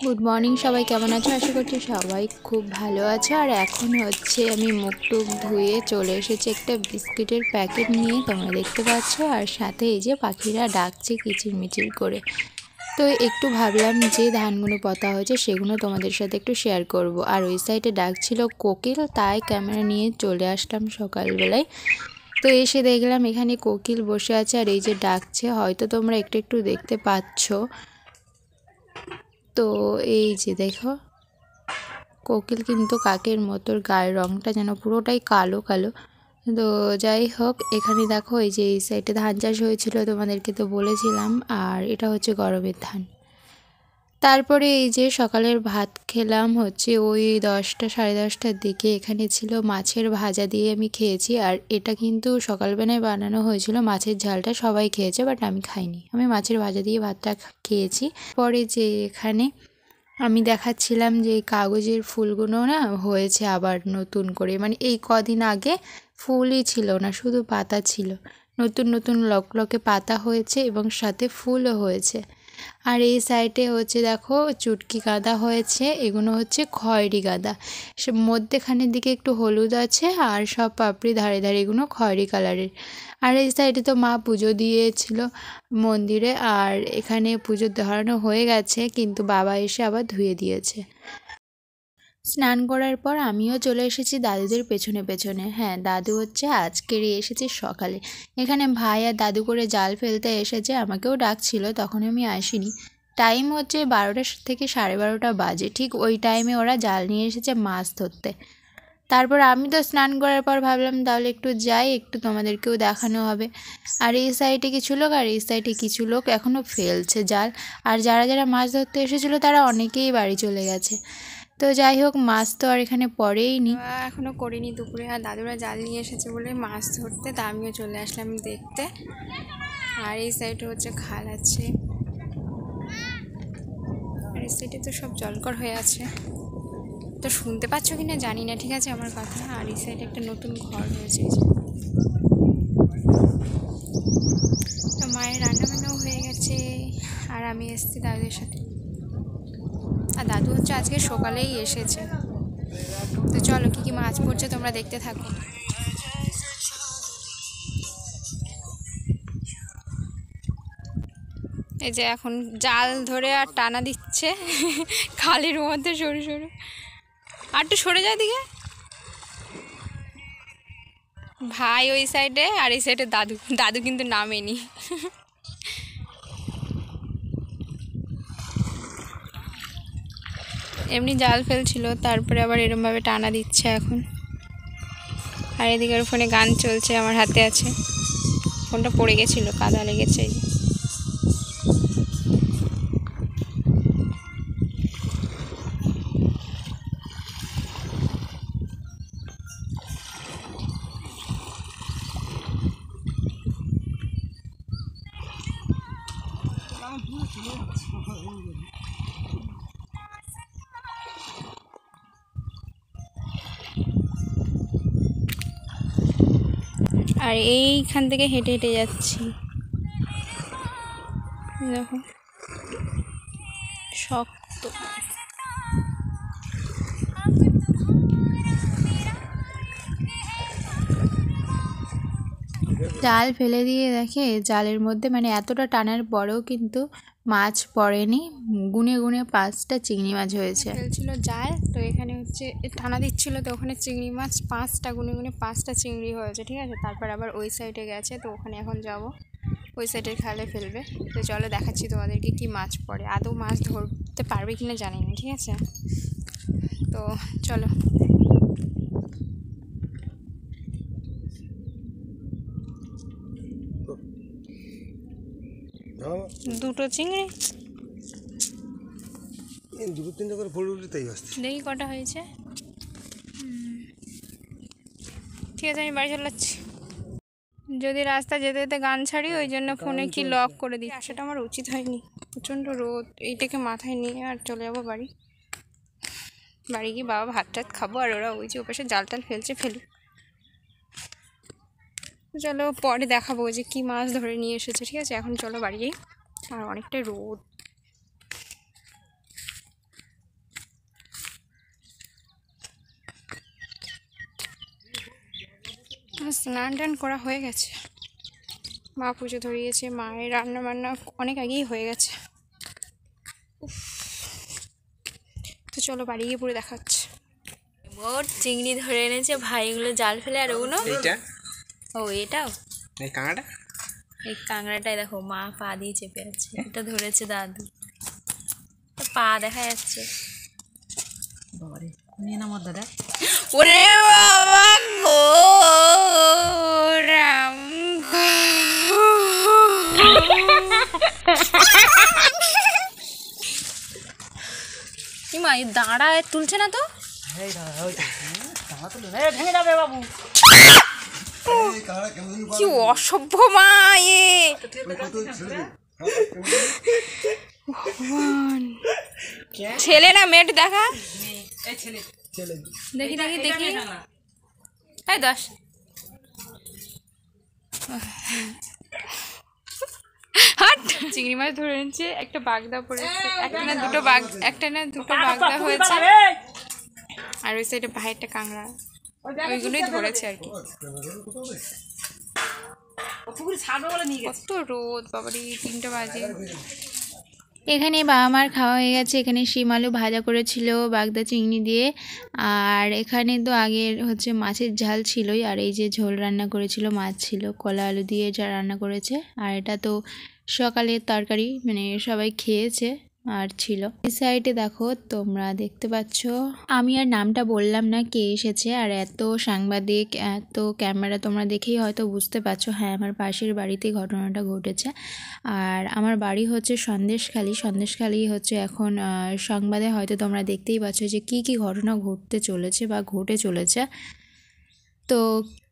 Good morning সবাই, কেমন আছো? আশা করছি সবাই খুব ভালো আছো। আর এখন হচ্ছে আমি মুখ টুক ধুয়ে চলে এসেছি একটা বিস্কিটের প্যাকেট নিয়ে, তোমরা দেখতে পাচ্ছ। আর সাথে এই যে পাখিরা ডাকছে কিচিরমিচির করে। তো একটু ভাবলাম যে ধানগুলো পতা হয়েছে সেগুলো তোমাদের সাথে একটু শেয়ার করব। আর ওই সাইডে ডাকছিল কোকিল, তাই ক্যামেরা নিয়ে চলে আসলাম সকালবেলায়। তো এসে দেখলাম এখানে কোকিল বসে আছে আর এই যে ডাকছে, হয়তো তোমরা একটু একটু দেখতে পাচ্ছ। তো এই যে দেখো কোকিল কিন্তু কাকের মতোর গায়ের রঙটা যেন পুরোটাই কালো কালো। তো যাই হোক, এখানে দেখো এই যে এই সাইডে ধান চাষ হয়েছিল, তোমাদেরকে তো বলেছিলাম। আর এটা হচ্ছে গরমের ধান। তারপরে এই যে সকালের ভাত খেলাম হচ্ছে ওই 10টা সাড়ে 10টার দিকে। এখানে ছিল মাছের ভাজা দিয়ে আমি খেয়েছি। আর এটা কিন্তু সকালবেলায় বানানো হয়েছিল, মাছের ঝালটা সবাই খেয়েছে, বাট আমি খাইনি। আমি মাছের ভাজা দিয়ে ভাতটা খেয়েছি। পরে যে এখানে আমি দেখাচ্ছিলাম যে কাগজের ফুলগুলো না হয়েছে আবার নতুন করে, মানে এই কদিন আগে ফুলই ছিল না, শুধু পাতা ছিল। নতুন নতুন লকলকে পাতা হয়েছে এবং সাথে ফুলও হয়েছে। আর এই সাইডে হচ্ছে দেখো চুটকি গাঁদা হয়েছে, এগুলো হচ্ছে খয়েরি গাঁদা। সে মধ্যেখানের দিকে একটু হলুদ আছে আর সব পাপড়ি ধারে ধারে এগুলো খয়েরি কালারের। আর এই সাইডে তো মা পুজো দিয়েছিল মন্দিরে, আর এখানে পুজো ধরানো হয়ে গেছে, কিন্তু বাবা এসে আবার ধুয়ে দিয়েছে। স্নান করার পর আমিও চলে এসেছি দাদুদের পেছনে পেছনে। হ্যাঁ, দাদু হচ্ছে আজকেরই এসেছে সকালে। এখানে ভাই আর দাদু করে জাল ফেলতে এসেছে, আমাকেও ডাকছিল, তখন আমি আসিনি। টাইম হচ্ছে 12টা থেকে 12:30 বাজে, ঠিক ওই টাইমে ওরা জাল নিয়ে এসেছে মাছ ধরতে। তারপর আমি তো স্নান করার পর ভাবলাম তাহলে একটু যাই, একটু তোমাদেরকেও দেখানো হবে। আর এই সাইডে কিছু লোক আর এই সাইডে কিছু লোক এখনও ফেলছে জাল। আর যারা যারা মাছ ধরতে এসেছিলো তারা অনেকেই বাড়ি চলে গেছে। তো যাই হোক, মাছ তো আর এখানে পড়েইনি, এখনও করিনি দুপুরে। আর দাদুরা জাল নিয়ে এসেছে বলে মাছ ধরতে, তা আমিও চলে আসলাম দেখতে। আর এই সাইডে হচ্ছে খাল আছে, আর এই সাইডে তো সব জলকর হয়ে আছে। তো শুনতে পাচ্ছ কি না জানি না, ঠিক আছে আমার কথা। আর এই সাইডে একটা নতুন ঘর হয়েছে। তো মায়ের রান্নাবান্নাও হয়ে গেছে, আর আমি এসেছি দাদুদের সাথে। আর দাদু হচ্ছে আজকে সকালেই এসেছে। তো চলো কী কী মাছ পড়ছে তোমরা দেখতে থাকো। এই যে এখন জাল ধরে আর টানা দিচ্ছে খালের মধ্যে সরু সরু। আর একটু সরে যায় দিকে ভাই ওই সাইডে, আর এই সাইডে দাদু। দাদু কিন্তু নামেনি। এমনি জাল ফেলছিল, তারপরে আবার এরমভাবে টানা দিচ্ছে এখন। আর এদিকের ফোনে গান চলছে, আমার হাতে আছে ফোনটা, পড়ে গেছিলো, কাদা লেগেছে। আর এইখান থেকে হেঁটে হেঁটে যাচ্ছি, দেখো শক্ত। জাল ফেলে দিয়ে দেখে জালের মধ্যে মানে এতটা টানার পরেও কিন্তু মাছ পড়েনি। গুনে গুনে 5টা চিংড়ি মাছ হয়েছে। ফেলছিল জাল, তো এখানে হচ্ছে টানা দিচ্ছিল, তো ওখানে চিংড়ি মাছ 5টা, গুনে গুনে 5টা চিংড়ি হয়েছে, ঠিক আছে। তারপর আবার ওই সাইডে গেছে, তো ওখানে এখন যাব, ওই সাইডের খালে ফেলবে। তো চলো দেখাচ্ছি তোমাদেরকে কি মাছ পড়ে। আদৌ মাছ ধরতে পারবে কিনা জানি না, ঠিক আছে। তো চলো। দুটো চিংড়ি, দুটো তিনটে করে ফুল উঠলে তাই আসছে। দেখি কটা হয়েছে। ঠিক আছে, আমি বাড়ি চলে যাচ্ছি। যদি রাস্তা যেতে যেতে গান ছাড়ি, ওই জন্য ফোনে কি লক করে দিই। সেটা আমার উচিত হয়নি, প্রচণ্ড রোদ। এইটাকে মাথায় নিয়ে আর চলে যাবো বাড়ি। বাড়ি গিয়ে বাবা ভাত টাত খাবো, আর ওরা ওই যে ওপাশে জাল টাল ফেলছে ফেলুক। চলো পরে দেখাবো যে কি মাছ ধরে নিয়ে এসেছে, ঠিক আছে। এখন চলো বাড়ি যাই, আর অনেকটা রোদ। স্নান টান করা হয়ে গেছে, মা পুজো ধরিয়েছে, মায়ের রান্না বান্না অনেক আগেই হয়ে গেছে। তো চলো বাড়ি গিয়ে পুরো দেখাচ্ছে। মোট চিংড়ি ধরে এনেছে ভাই, এগুলো জাল ফেলে। আর ওগুলো এইটা ও এটাও এই কাঁকড়াটা, এই কাঁকড়াটাই দেখো মা পা দিয়ে চেপে আছে, এটা ধরেছে দাদু, পা দেখা যাচ্ছে। বাবারে নিয়ে নাম দাদা। ওরে বাবা গো রাম গো। কি মা দাঁড়ায় তুলছে না তো? এই দাদা ওই টাকা তুলে ভেঙে যাবে বাবু। এই কাঁকড়া কেমন জানি কি অসভ্য মা এ। কত ছেড়ে দে। ভগবান, ছেলে না মেয়েটা দেখা, এই ছেলে ছেলে দেখি দেখি দেখি। এই 10 হাট চিংড়ি মাছ ধরে এনেছে, একটা বাগদা পড়েছে, একটা না দুটো বাগদা হয়েছে, আর ওই সাইডে ভাইয়েরটা কাঁকড়া, ওইগুলোই ধরেছে আর কি। পুকুরে ছাড়বে বলে নিয়ে গেছে। কত রোদ বাবারি, 3টা বাজে। এখানে বাবা মার খাওয়া হয়ে গেছে। এখানে শিম আলু ভাজা করেছিল বাগদা চিংড়ি দিয়ে, আর এখানে তো আগের হচ্ছে মাছের ঝাল ছিলই, আর এই যে ঝোল রান্না করেছিল, মাছ ছিল, কলা আলু দিয়ে যা রান্না করেছে। আর এটা তো সকালের তরকারি, মানে সবাই খেয়েছে আর ছিল। এই সাইডে দেখো তোমরা দেখতে পাচ্ছ, আমি আর নামটা বললাম না কে এসেছে, আর এত সাংবাদিক, এত ক্যামেরা, তোমরা দেখেই হয়তো বুঝতে পারছো। হ্যাঁ, আমার পাশের বাড়িতেই ঘটনাটা ঘটেছে। আর আমার বাড়ি হচ্ছে সন্দেশখালি হচ্ছে এখন সংবাদে হয়তো তোমরা দেখতেই পাচ্ছ যে কি কি ঘটনা ঘটতে চলেছে বা ঘটে চলেছে। তো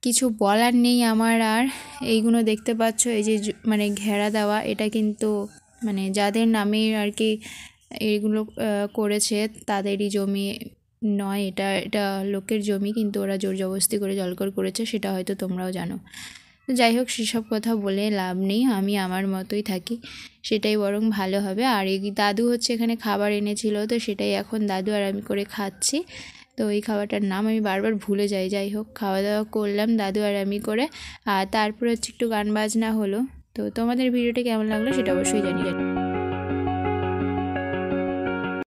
কিছু বলার নেই আমার। আর এইগুলো দেখতে পাচ্ছ, এই যে মানে ঘেরা দেওয়া, এটা কিন্তু মানে যাদের নামে আর কি এইগুলো করেছে তাদেরই জমি নয়, এটা লোকের জমি, কিন্তু ওরা জোর জবরদস্তি করে জলকর করেছে, সেটা হয়তো তোমরাও জানো। তো যাই হোক, সেসব কথা বলে লাভ নেই, আমি আমার মতোই থাকি, সেটাই বরং ভালো হবে। আর এই দাদু হচ্ছে এখানে খাবার এনেছিল, তো সেটাই এখন দাদু আর আমি করে খাচ্ছি। তো এই খাবারটার নাম আমি বারবার ভুলে যাই। যাই হোক, খাওয়া দাওয়া করলাম দাদু আর আমি করে, আর তারপরে হচ্ছে একটু গান বাজনা হলো। তো তোমাদের ভিডিওটা কেমন লাগলো সেটা অবশ্যই জানিয়ে।